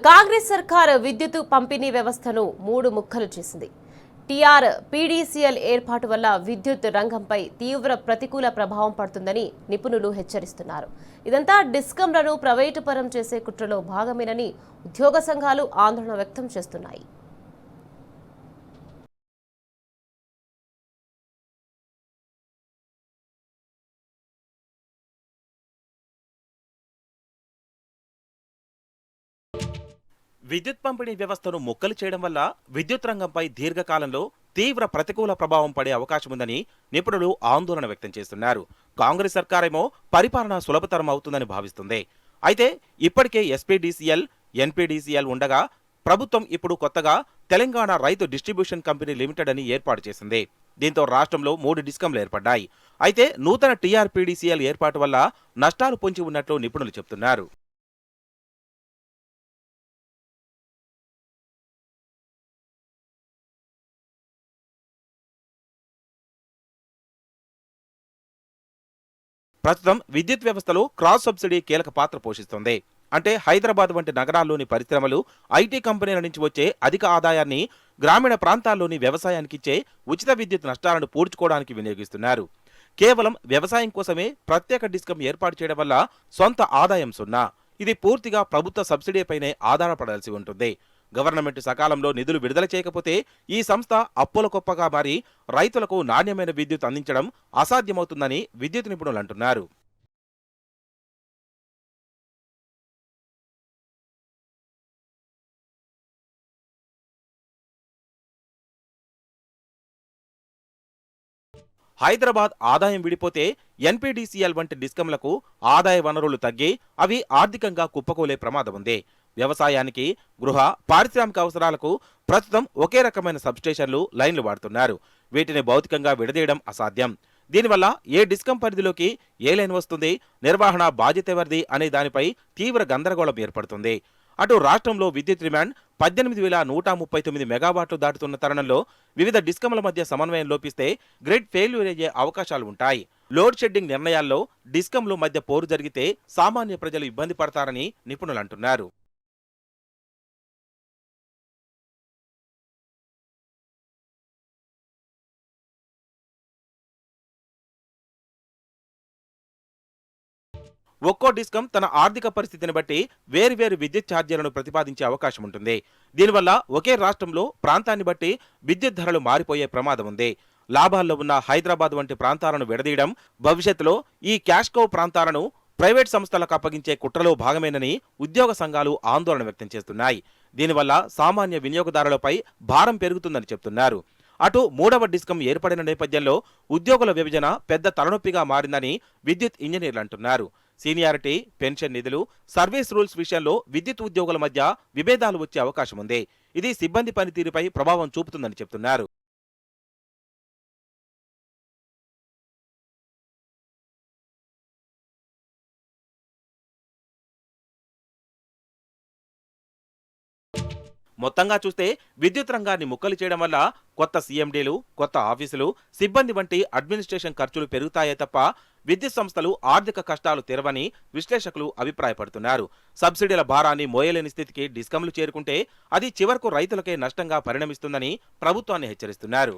కాంగ్రెస్ సర్కార్ విద్యుత్ పంపిణీ వ్యవస్థను మూడు ముక్కలు చేసింది. టీఆర్ పీడీసీఎల్ ఏర్పాటు వల్ల విద్యుత్ రంగంపై తీవ్ర ప్రతికూల ప్రభావం పడుతుందని నిపుణులు హెచ్చరిస్తున్నారు. ఇదంతా డిస్కంలను ప్రైవేటు పరం చేసే కుట్రలో భాగమేనని ఉద్యోగ సంఘాలు ఆందోళన వ్యక్తం చేస్తున్నాయి. విద్యుత్ పంపిణీ వ్యవస్థను ముక్కలు చేయడం వల్ల విద్యుత్ రంగంపై దీర్ఘకాలంలో తీవ్ర ప్రతికూల ప్రభావం పడే అవకాశం ఉందని నిపుణులు ఆందోళన వ్యక్తం చేస్తున్నారు. కాంగ్రెస్ సర్కారేమో పరిపాలన సులభతరం అవుతుందని భావిస్తుంది. అయితే ఇప్పటికే ఎస్పీడీసీఎల్, ఎన్పీడీసీఎల్ ఉండగా ప్రభుత్వం ఇప్పుడు కొత్తగా తెలంగాణ రైతు డిస్ట్రిబ్యూషన్ కంపెనీ లిమిటెడ్ అని ఏర్పాటు చేసింది. దీంతో రాష్ట్రంలో 3 డిస్కంలు ఏర్పడ్డాయి. అయితే నూతన టీఆర్పీడీసీఎల్ ఏర్పాటు వల్ల నష్టాలు పొంచి ఉన్నట్లు నిపుణులు చెబుతున్నారు. ప్రస్తుతం విద్యుత్ వ్యవస్థలో క్రాస్ సబ్సిడీ కీలక పాత్ర పోషిస్తోంది. అంటే హైదరాబాద్ వంటి నగరాల్లోని పరిశ్రమలు, ఐటీ కంపెనీల నుంచి వచ్చే అధిక ఆదాయాన్ని గ్రామీణ ప్రాంతాల్లోని వ్యవసాయానికిచ్చే ఉచిత విద్యుత్ నష్టాలను పూడ్చుకోవడానికి వినియోగిస్తున్నారు. కేవలం వ్యవసాయం కోసమే ప్రత్యేక డిస్కం ఏర్పాటు చేయడం వల్ల సొంత ఆదాయం సున్నా. ఇది పూర్తిగా ప్రభుత్వ సబ్సిడీపైనే ఆధారపడాల్సి ఉంటుంది. గవర్నమెంట్ సకాలంలో నిధులు విడుదల చేయకపోతే ఈ సంస్థ అప్పుల కుప్పగా మారి రైతులకు నాణ్యమైన విద్యుత్ అందించడం అసాధ్యమవుతుందని విద్యుత్ నిపుణులు అంటున్నారు. హైదరాబాద్ ఆదాయం విడిపోతే ఎన్పీడీసీఎల్ వంటి డిస్కంలకు ఆదాయ వనరులు తగ్గి అవి ఆర్థికంగా కుప్పకూలే ప్రమాదం ఉంది. వ్యవసాయానికి, గృహ, పారిశ్రామిక అవసరాలకు ప్రస్తుతం ఒకే రకమైన సబ్స్టేషన్లు, లైన్లు వాడుతున్నారు. వీటిని భౌతికంగా విడదీయడం అసాధ్యం. దీనివల్ల ఏ డిస్కం పరిధిలోకి ఏ లైన్ వస్తుంది, నిర్వహణ బాధ్యత ఎవరిది అనే దానిపై తీవ్ర గందరగోళం ఏర్పడుతుంది. అటు రాష్ట్రంలో విద్యుత్ డిమాండ్ 18,139 మెగావాట్లు దాటుతున్న తరుణంలో వివిధ డిస్కంల మధ్య సమన్వయం లోపిస్తే గ్రిడ్ ఫెయిల్యూర్ అయ్యే అవకాశాలు ఉంటాయి. లోడ్ షెడ్డింగ్ నిర్ణయాల్లో డిస్కంల మధ్య పోరు జరిగితే సామాన్య ప్రజలు ఇబ్బంది పడతారని నిపుణులు అంటున్నారు. ఒక్కో డిస్కం తన ఆర్థిక పరిస్థితిని బట్టి వేరువేరు విద్యుత్ ఛార్జీలను ప్రతిపాదించే అవకాశం ఉంటుంది. దీనివల్ల ఒకే రాష్ట్రంలో ప్రాంతాన్ని బట్టి విద్యుత్ ధరలు మారిపోయే ప్రమాదం ఉంది. లాభాల్లో ఉన్న హైదరాబాద్ వంటి ప్రాంతాలను విడదీయడం, భవిష్యత్తులో ఈ క్యాష్ కౌ ప్రాంతాలను ప్రైవేట్ సంస్థలకు అప్పగించే కుట్రలో భాగమేనని ఉద్యోగ సంఘాలు ఆందోళన వ్యక్తం చేస్తున్నాయి. దీనివల్ల సామాన్య వినియోగదారులపై భారం పెరుగుతుందని చెబుతున్నారు. అటు 3వ డిస్కం ఏర్పడిన నేపథ్యంలో ఉద్యోగుల విభజన పెద్ద తలనొప్పిగా మారిందని విద్యుత్ ఇంజనీర్లు అంటున్నారు. సీనియారిటీ, పెన్షన్ నిధులు, సర్వీస్ రూల్స్ విషయంలో విద్యుత్ ఉద్యోగుల మధ్య విభేదాలు వచ్చే అవకాశం ఉంది. ఇది సిబ్బంది పనితీరుపై ప్రభావం చూపుతుందని చెబుతున్నారు. మొత్తంగా చూస్తే విద్యుత్ రంగాన్ని ముక్కలు చేయడం వల్ల కొత్త సీఎండీలు, కొత్త ఆఫీసులు, సిబ్బంది వంటి అడ్మినిస్ట్రేషన్ ఖర్చులు పెరుగుతాయే తప్ప విద్యుత్ సంస్థలు ఆర్థిక కష్టాలు తీరవని విశ్లేషకులు అభిప్రాయపడుతున్నారు. సబ్సిడీల భారాన్ని మోయలేని స్థితికి డిస్కంలు చేరుకుంటే అది చివరకు రైతులకే నష్టంగా పరిణమిస్తుందని ప్రభుత్వాన్ని హెచ్చరిస్తున్నారు.